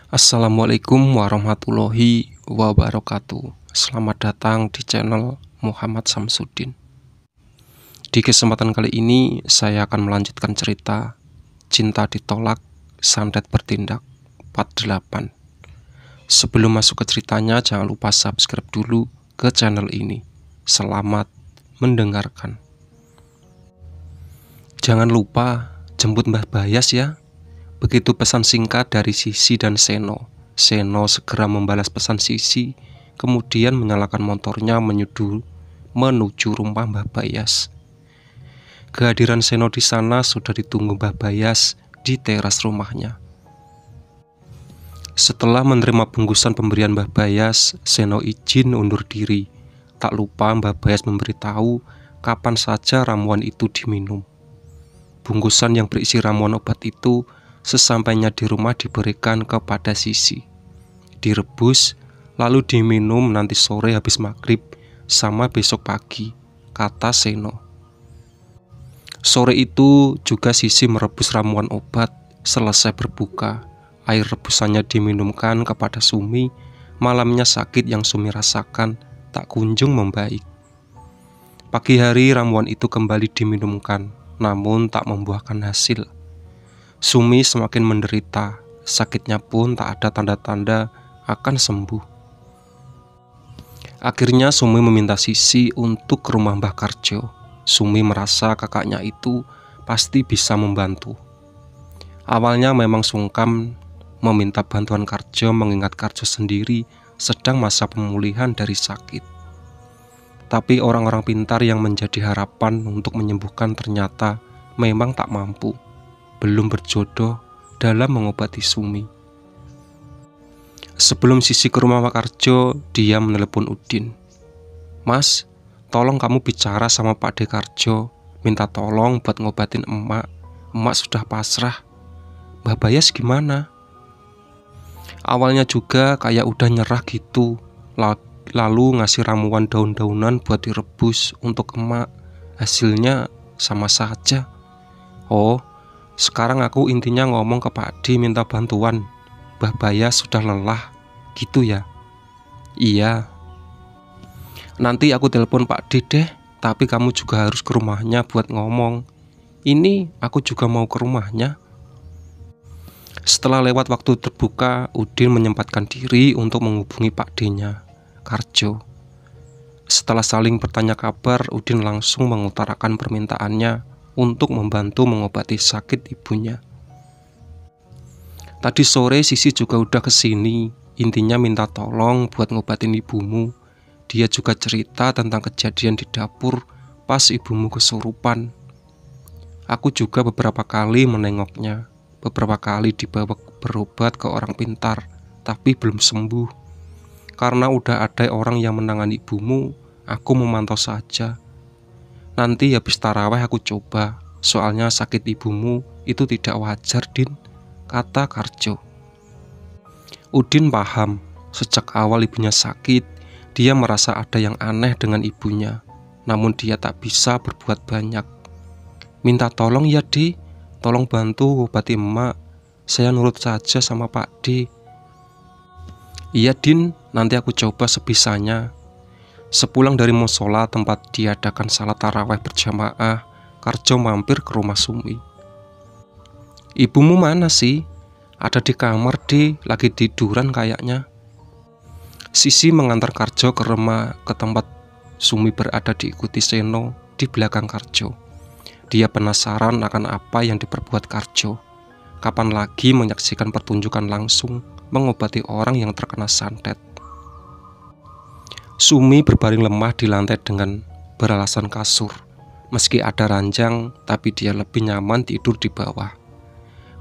Assalamualaikum warahmatullahi wabarakatuh. Selamat datang di channel Muhammad Samsudin. Di kesempatan kali ini saya akan melanjutkan cerita Cinta Ditolak, Santet Bertindak part 8. Sebelum masuk ke ceritanya, jangan lupa subscribe dulu ke channel ini. Selamat mendengarkan. Jangan lupa jemput Mbah Bayas ya. Begitu pesan singkat dari Sisi dan Seno. Seno segera membalas pesan Sisi, kemudian menyalakan motornya menuju rumah Mbah Bayas. Kehadiran Seno di sana sudah ditunggu Mbah Bayas di teras rumahnya. Setelah menerima bungkusan pemberian Mbah Bayas, Seno izin undur diri. Tak lupa Mbah Bayas memberitahu kapan saja ramuan itu diminum. Bungkusan yang berisi ramuan obat itu sesampainya di rumah diberikan kepada Sisi. Direbus, lalu diminum nanti sore habis maghrib sama besok pagi, kata Seno. Sore itu juga Sisi merebus ramuan obat. Selesai berbuka, air rebusannya diminumkan kepada Sumi. Malamnya sakit yang Sumi rasakan tak kunjung membaik. Pagi hari ramuan itu kembali diminumkan, namun tak membuahkan hasil. Sumi semakin menderita, sakitnya pun tak ada tanda-tanda akan sembuh. Akhirnya Sumi meminta Sisi untuk ke rumah Mbah Karjo. Sumi merasa kakaknya itu pasti bisa membantu. Awalnya memang sungkan meminta bantuan Karjo mengingat Karjo sendiri sedang masa pemulihan dari sakit. Tapi orang-orang pintar yang menjadi harapan untuk menyembuhkan ternyata memang tak mampu. Belum berjodoh dalam mengobati Sumi. Sebelum Sisi ke rumah Pak Karjo, dia menelepon Udin. Mas, tolong kamu bicara sama Pak De Karjo, minta tolong buat ngobatin emak. Emak sudah pasrah. Mbah Bayas gimana? Awalnya juga kayak udah nyerah gitu, lalu ngasih ramuan daun-daunan buat direbus untuk emak. Hasilnya sama saja. Oh, sekarang aku intinya ngomong ke Pak D minta bantuan. Mbah Bayas sudah lelah, gitu ya? Iya. Nanti aku telepon Pak D deh, tapi kamu juga harus ke rumahnya buat ngomong. Ini aku juga mau ke rumahnya. Setelah lewat waktu terbuka, Udin menyempatkan diri untuk menghubungi Pak D-nya, Karjo. Setelah saling bertanya kabar, Udin langsung mengutarakan permintaannya untuk membantu mengobati sakit ibunya. Tadi sore Sisi juga udah kesini, intinya minta tolong buat ngobatin ibumu. Dia juga cerita tentang kejadian di dapur pas ibumu kesurupan. Aku juga beberapa kali menengoknya, beberapa kali dibawa berobat ke orang pintar, tapi belum sembuh. Karena udah ada orang yang menangani ibumu, aku memantau saja. Nanti habis taraweh aku coba, soalnya sakit ibumu itu tidak wajar, Din, kata Karjo. Udin paham, sejak awal ibunya sakit, dia merasa ada yang aneh dengan ibunya, namun dia tak bisa berbuat banyak. Minta tolong ya, Di, tolong bantu obati emak, saya nurut saja sama Pak D. Iya, Din, nanti aku coba sebisanya. Sepulang dari musola tempat diadakan salat taraweh berjamaah, Karjo mampir ke rumah Sumi. Ibumu mana sih? Ada di kamar, Di, lagi tiduran kayaknya. Sisi mengantar Karjo ke tempat Sumi berada diikuti Seno di belakang Karjo. Dia penasaran akan apa yang diperbuat Karjo. Kapan lagi menyaksikan pertunjukan langsung mengobati orang yang terkena santet. Sumi berbaring lemah di lantai dengan beralasan kasur. Meski ada ranjang, tapi dia lebih nyaman tidur di bawah.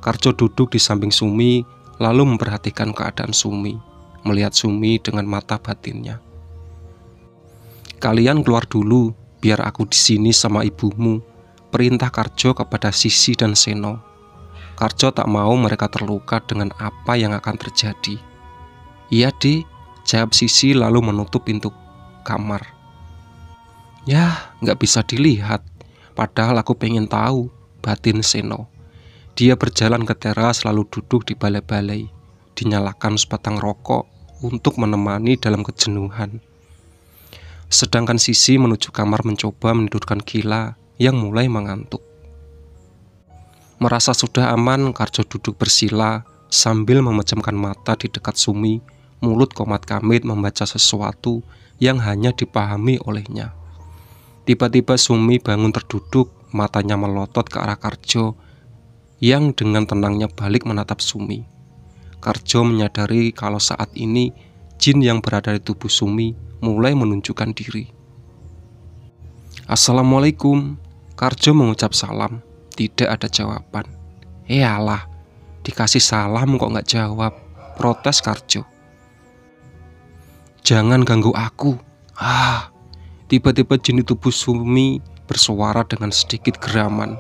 Karjo duduk di samping Sumi, lalu memperhatikan keadaan Sumi, melihat Sumi dengan mata batinnya. Kalian keluar dulu, biar aku di sini sama ibumu, perintah Karjo kepada Sisi dan Seno. Karjo tak mau mereka terluka dengan apa yang akan terjadi. Iya, Di, jawab Sisi lalu menutup pintu kamar. Ya, nggak bisa dilihat. Padahal aku pengen tahu, batin Seno. Dia berjalan ke teras lalu duduk di balai-balai. dinyalakan sebatang rokok untuk menemani dalam kejenuhan. Sedangkan Sisi menuju kamar mencoba menidurkan Gila yang mulai mengantuk. Merasa sudah aman, Karjo duduk bersila sambil memejamkan mata di dekat Sumi. Mulut Komat Kamit membaca sesuatu yang hanya dipahami olehnya. Tiba-tiba Sumi bangun terduduk, matanya melotot ke arah Karjo yang dengan tenangnya balik menatap Sumi. Karjo menyadari kalau saat ini jin yang berada di tubuh Sumi mulai menunjukkan diri. Assalamualaikum. Karjo mengucap salam. Tidak ada jawaban. Alah, dikasih salam kok nggak jawab, protes Karjo. Jangan ganggu aku. Tiba-tiba jin di tubuh Sumi bersuara dengan sedikit geraman.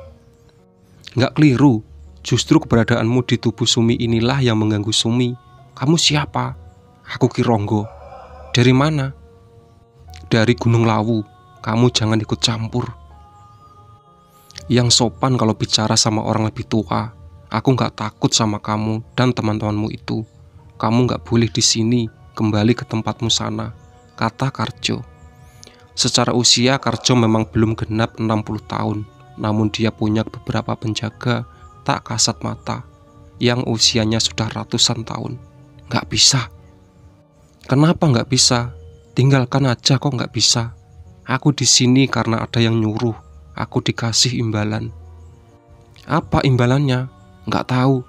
Nggak keliru, justru keberadaanmu di tubuh Sumi inilah yang mengganggu Sumi. Kamu siapa? Aku Kironggo. Dari mana? Dari Gunung Lawu. Kamu jangan ikut campur. Yang sopan kalau bicara sama orang lebih tua. Aku nggak takut sama kamu dan teman-temanmu itu. Kamu nggak boleh di sini. Kembali ke tempatmu sana, kata Karjo. Secara usia Karjo memang belum genap 60 tahun. Namun dia punya beberapa penjaga tak kasat mata yang usianya sudah ratusan tahun. Nggak bisa. Kenapa nggak bisa? Tinggalkan aja kok nggak bisa. Aku di sini karena ada yang nyuruh. Aku dikasih imbalan. Apa imbalannya? Nggak tahu.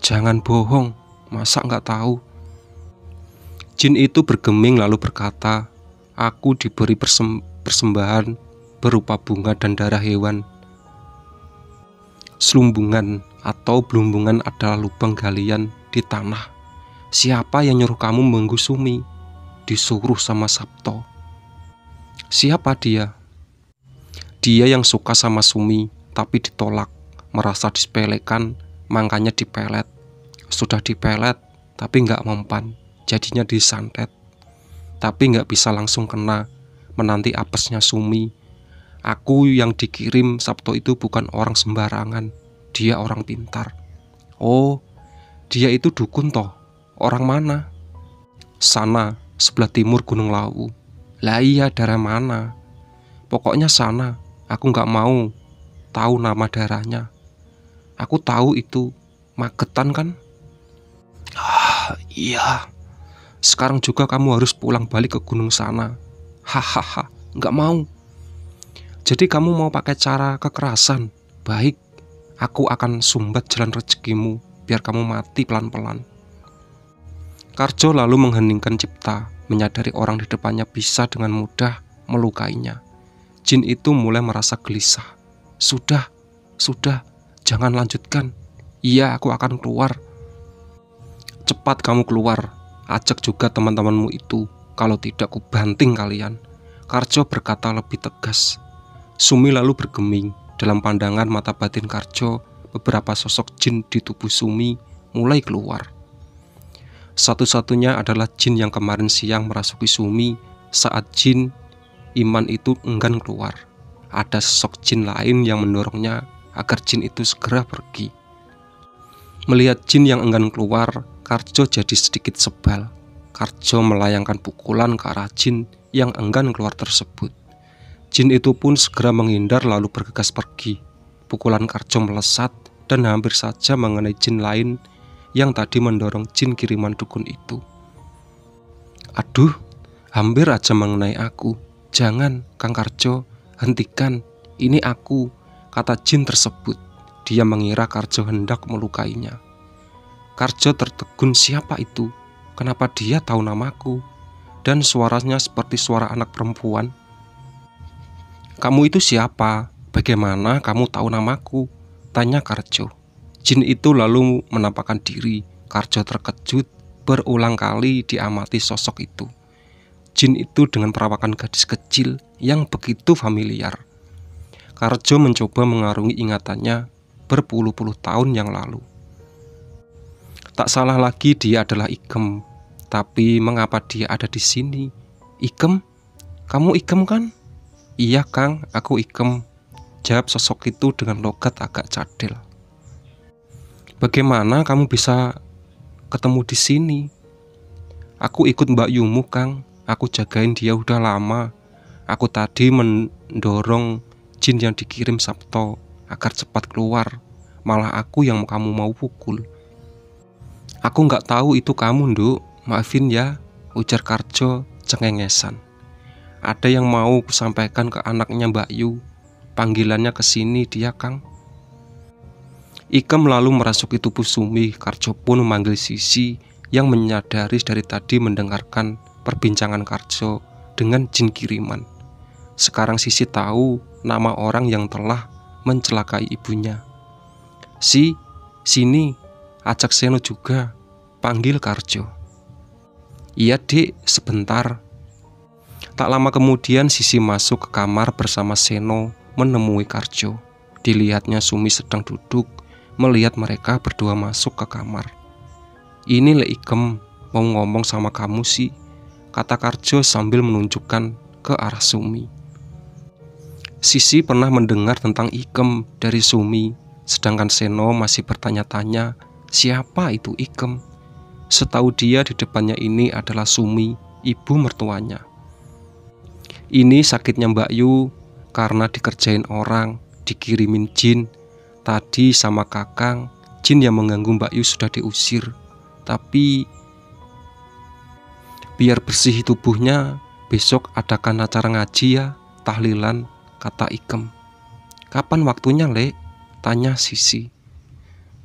Jangan bohong. Masa nggak tahu? Jin itu bergeming lalu berkata, aku diberi persembahan berupa bunga dan darah hewan. Selumbungan atau belumbungan adalah lubang galian di tanah. Siapa yang nyuruh kamu mengganggu Sumi? Disuruh sama Sabto. Siapa dia? Dia yang suka sama Sumi tapi ditolak, merasa disepelekan, makanya dipelet. Sudah dipelet tapi nggak mempan, jadinya disantet. Tapi nggak bisa langsung kena, menanti apesnya Sumi. Aku yang dikirim Sabto itu bukan orang sembarangan, dia orang pintar. Oh, dia itu dukun toh? Orang mana? Sana, sebelah timur Gunung Lawu. Lah iya, daerah mana? Pokoknya sana, aku nggak mau tahu nama daerahnya. Aku tahu itu, Magetan kan? Iya. Sekarang juga kamu harus pulang balik ke gunung sana. Hahaha, nggak mau. Jadi kamu mau pakai cara kekerasan? Baik, aku akan sumbat jalan rezekimu biar kamu mati pelan-pelan. Karjo lalu mengheningkan cipta, menyadari orang di depannya bisa dengan mudah melukainya. Jin itu mulai merasa gelisah. Sudah, jangan lanjutkan. Iya, aku akan keluar. Cepat kamu keluar, ajak juga teman-temanmu itu. Kalau tidak, ku banting kalian. Karjo berkata lebih tegas. Sumi lalu bergeming. Dalam pandangan mata batin Karjo, beberapa sosok jin di tubuh Sumi mulai keluar. Satu-satunya adalah jin yang kemarin siang merasuki Sumi saat jin Iman itu enggan keluar. Ada sosok jin lain yang mendorongnya agar jin itu segera pergi. Melihat jin yang enggan keluar, Karjo jadi sedikit sebal. Karjo melayangkan pukulan ke arah jin yang enggan keluar tersebut. Jin itu pun segera menghindar lalu bergegas pergi. Pukulan Karjo melesat dan hampir saja mengenai jin lain yang tadi mendorong jin kiriman dukun itu. Aduh, hampir aja mengenai aku. Jangan, Kang Karjo, hentikan. Ini aku, kata jin tersebut. Dia mengira Karjo hendak melukainya. Karjo tertegun, siapa itu? Kenapa dia tahu namaku? Dan suaranya seperti suara anak perempuan. Kamu itu siapa? Bagaimana kamu tahu namaku? Tanya Karjo. Jin itu lalu menampakkan diri. Karjo terkejut, berulang kali diamati sosok itu. Jin itu dengan perawakan gadis kecil yang begitu familiar. Karjo mencoba mengarungi ingatannya berpuluh-puluh tahun yang lalu. Tak salah lagi dia adalah Ikem. Tapi mengapa dia ada di sini? Ikem? Kamu Ikem kan? Iya Kang, aku Ikem, jawab sosok itu dengan logat agak cadel. Bagaimana kamu bisa ketemu di sini. Aku ikut Mbak Yumu, Kang. Aku jagain dia udah lama. Aku tadi mendorong jin yang dikirim Sabto agar cepat keluar. Malah aku yang kamu mau pukul. Aku nggak tahu itu kamu, Nduk. Maafin ya, ujar Karjo cengengesan. Ada yang mau kusampaikan ke anaknya Mbak Yu. Panggilannya ke sini dia, Kang. Ikem lalu merasuki tubuh Sumi. Karjo pun memanggil Sisi yang menyadari dari tadi mendengarkan perbincangan Karjo dengan jin kiriman. Sekarang Sisi tahu nama orang yang telah mencelakai ibunya. Sini, ajak Seno juga, panggil Karjo. Iya, Dek, sebentar. Tak lama kemudian Sisi masuk ke kamar bersama Seno menemui Karjo. Dilihatnya Sumi sedang duduk melihat mereka berdua masuk ke kamar. Ini Le Ikem mau ngomong sama kamu sih, kata Karjo sambil menunjukkan ke arah Sumi. Sisi pernah mendengar tentang Ikem dari Sumi, sedangkan Seno masih bertanya-tanya siapa itu Ikem. Setahu dia di depannya ini adalah Sumi, ibu mertuanya. Ini sakitnya Mbak Yu karena dikerjain orang, dikirimin jin. Tadi sama Kakang, jin yang mengganggu Mbak Yu sudah diusir. Tapi biar bersih tubuhnya, besok adakan acara ngaji ya, tahlilan, kata Ikem. Kapan waktunya, Le? Tanya Sisi.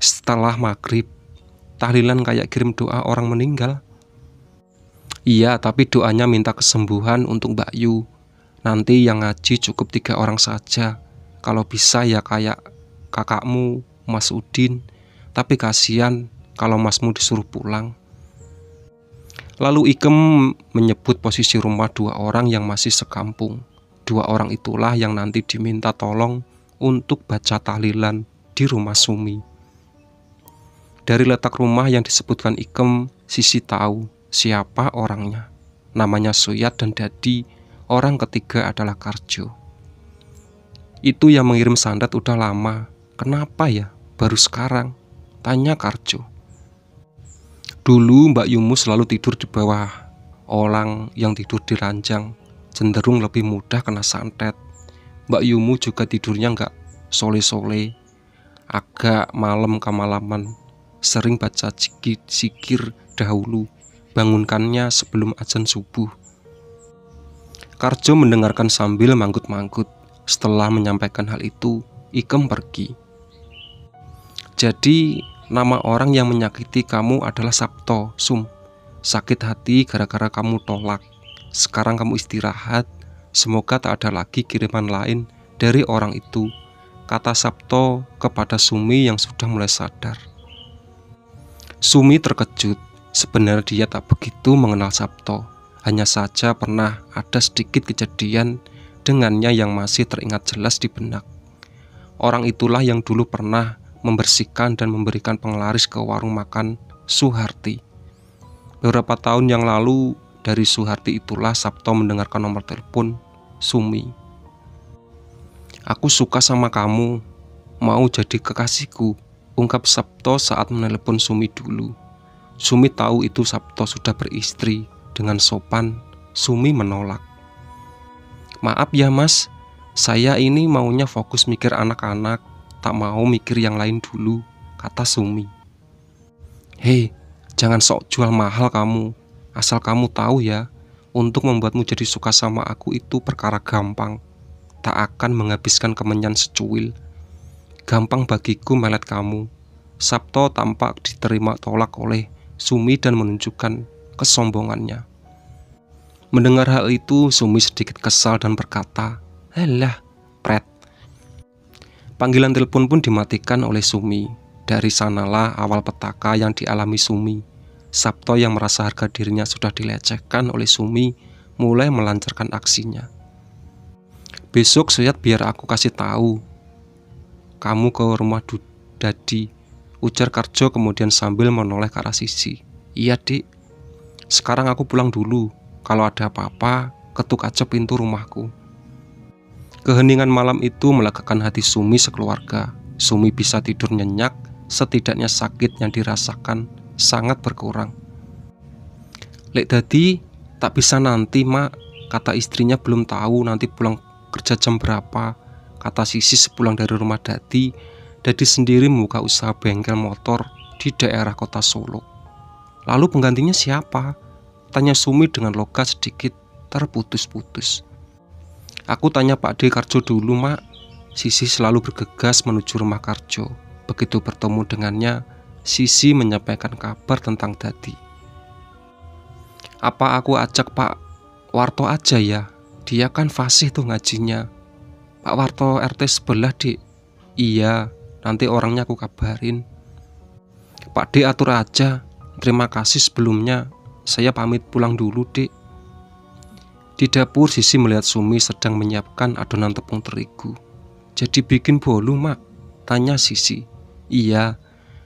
Setelah maghrib. Tahlilan kayak kirim doa orang meninggal. Iya, tapi doanya minta kesembuhan untuk Mbak Yu. Nanti yang ngaji cukup 3 orang saja. Kalau bisa ya kayak kakakmu, Mas Udin. Tapi kasihan kalau masmu disuruh pulang. Lalu Ikem menyebut posisi rumah 2 orang yang masih sekampung. 2 orang itulah yang nanti diminta tolong untuk baca tahlilan di rumah Sumi. Dari letak rumah yang disebutkan Ikem, Sisi tahu siapa orangnya. Namanya Suyat dan Dadi, orang ketiga adalah Karjo. Itu yang mengirim sandat udah lama. Kenapa ya baru sekarang? Tanya Karjo. Dulu Mbak Yumu selalu tidur di bawah. Orang yang tidur di ranjang cenderung lebih mudah kena santet. Mbak Yumu juga tidurnya nggak sole-sole, agak malam kemalaman. Sering baca zikir dahulu, bangunkannya sebelum azan subuh. Karjo mendengarkan sambil manggut-manggut. Setelah menyampaikan hal itu, Ikem pergi. Jadi nama orang yang menyakiti kamu adalah Sabto, Sum. Sakit hati gara-gara kamu tolak. Sekarang kamu istirahat. Semoga tak ada lagi kiriman lain dari orang itu, kata Sabto kepada Sumi yang sudah mulai sadar. Sumi terkejut. Sebenarnya dia tak begitu mengenal Sabto. Hanya saja pernah ada sedikit kejadian dengannya yang masih teringat jelas di benak. Orang itulah yang dulu pernah membersihkan dan memberikan penglaris ke warung makan Suharti. Beberapa tahun yang lalu, dari Suharti itulah Sabto mendengarkan nomor telepon Sumi. Aku suka sama kamu, mau jadi kekasihku, ungkap Sabto saat menelepon Sumi dulu. Sumi tahu itu Sabto sudah beristri. Dengan sopan, Sumi menolak. Maaf ya mas, saya ini maunya fokus mikir anak-anak, tak mau mikir yang lain dulu, kata Sumi. Hei, jangan sok jual mahal kamu. Asal kamu tahu ya, untuk membuatmu jadi suka sama aku itu perkara gampang. Tak akan menghabiskan kemenyan secuil. Gampang bagiku melet kamu. Sabto tampak diterima tolak oleh Sumi dan menunjukkan kesombongannya. Mendengar hal itu, Sumi sedikit kesal dan berkata, "Alah, pret." Panggilan telepon pun dimatikan oleh Sumi. Dari sanalah awal petaka yang dialami Sumi. Sabto yang merasa harga dirinya sudah dilecehkan oleh Sumi mulai melancarkan aksinya. Besok Suyat biar aku kasih tahu kamu ke rumah Dadi, ujar Karjo kemudian sambil menoleh ke arah Sisi. Iya dik, sekarang aku pulang dulu. Kalau ada apa-apa, ketuk aja pintu rumahku. Keheningan malam itu melegakan hati Sumi sekeluarga. Sumi bisa tidur nyenyak, setidaknya sakit yang dirasakan sangat berkurang. Lek dadi tak bisa nanti mak, kata istrinya belum tahu nanti pulang kerja jam berapa. Kata Sisi sepulang dari rumah Dadi sendiri membuka usaha bengkel motor di daerah kota Solo. Lalu penggantinya siapa? Tanya Sumi dengan logat sedikit terputus-putus. Aku tanya Pak D Karjo dulu mak. Sisi selalu bergegas menuju rumah Karjo. Begitu bertemu dengannya, Sisi menyampaikan kabar tentang Dadi. Apa aku ajak Pak Warto aja ya? Dia kan fasih tuh ngajinya. Pak Warto RT sebelah dik. Iya, nanti orangnya aku kabarin. Pak D atur aja. Terima kasih sebelumnya. Saya pamit pulang dulu dik. Di dapur Sisi melihat Sumi sedang menyiapkan adonan tepung terigu. Jadi bikin bolu mak? Tanya Sisi. Iya,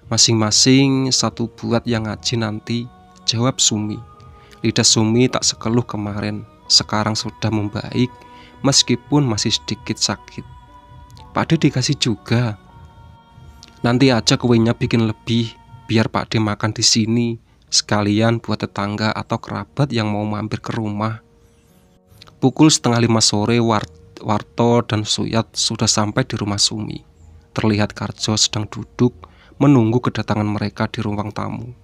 masing-masing satu buat yang ngaji nanti, jawab Sumi. Lidah Sumi tak sekeluh kemarin. Sekarang sudah membaik, meskipun masih sedikit sakit. Pak D dikasih juga. Nanti aja kuenya bikin lebih, biar Pak D makan di sini, sekalian buat tetangga atau kerabat yang mau mampir ke rumah. Pukul 4:30 sore, Warto dan Suyat sudah sampai di rumah Sumi. Terlihat Karjo sedang duduk menunggu kedatangan mereka di ruang tamu.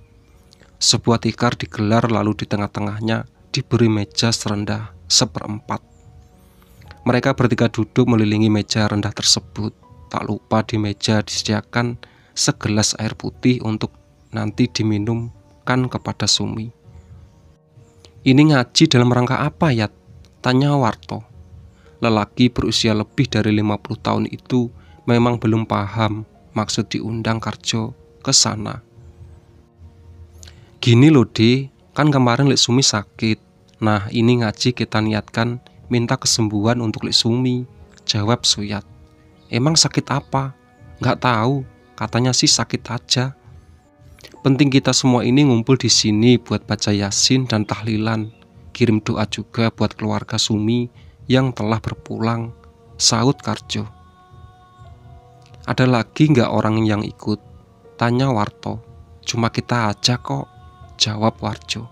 Sebuah tikar digelar, lalu di tengah-tengahnya diberi meja serendah 1/4. Mereka bertiga duduk melilingi meja rendah tersebut. Tak lupa di meja disediakan segelas air putih untuk nanti diminumkan kepada Sumi. Ini ngaji dalam rangka apa ya? Tanya Warto. Lelaki berusia lebih dari 50 tahun itu memang belum paham maksud diundang Karjo ke sana. Gini loh De, kan kemarin Lek Sumi sakit. Nah ini ngaji kita niatkan minta kesembuhan untuk Lek Sumi, jawab Suyat. Emang sakit apa? Nggak tahu, katanya sih sakit aja. Penting kita semua ini ngumpul di sini buat baca Yasin dan tahlilan. Kirim doa juga buat keluarga Sumi yang telah berpulang, saut Karjo. Ada lagi nggak orang yang ikut? Tanya Warto. Cuma kita aja kok, jawab Warjo.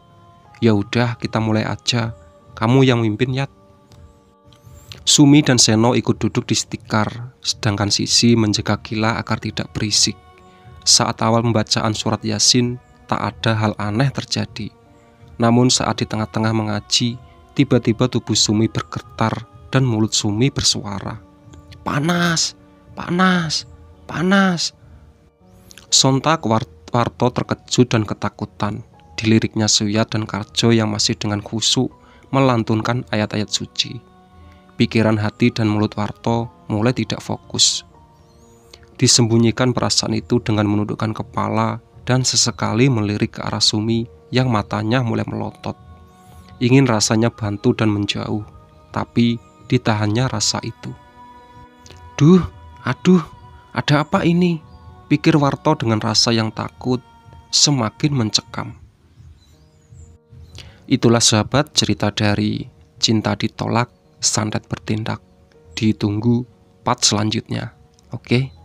Ya udah kita mulai aja. Kamu yang mimpin Yat. Sumi dan Seno ikut duduk di setikar, sedangkan Sisi menjaga Gila agar tidak berisik. Saat awal pembacaan surat Yasin, tak ada hal aneh terjadi. Namun saat di tengah-tengah mengaji, tiba-tiba tubuh Sumi bergetar dan mulut Sumi bersuara. Panas, panas, panas. Sontak Warto terkejut dan ketakutan. Diliriknya Suyat dan Karjo yang masih dengan khusyuk melantunkan ayat-ayat suci. Pikiran, hati, dan mulut Warto mulai tidak fokus. Disembunyikan perasaan itu dengan menundukkan kepala dan sesekali melirik ke arah Sumi yang matanya mulai melotot. Ingin rasanya bantu dan menjauh, tapi ditahannya rasa itu. Aduh, ada apa ini? Pikir Warto dengan rasa yang takut semakin mencekam. Itulah sahabat cerita dari Cinta Ditolak, Santet Bertindak. Ditunggu part selanjutnya. Oke.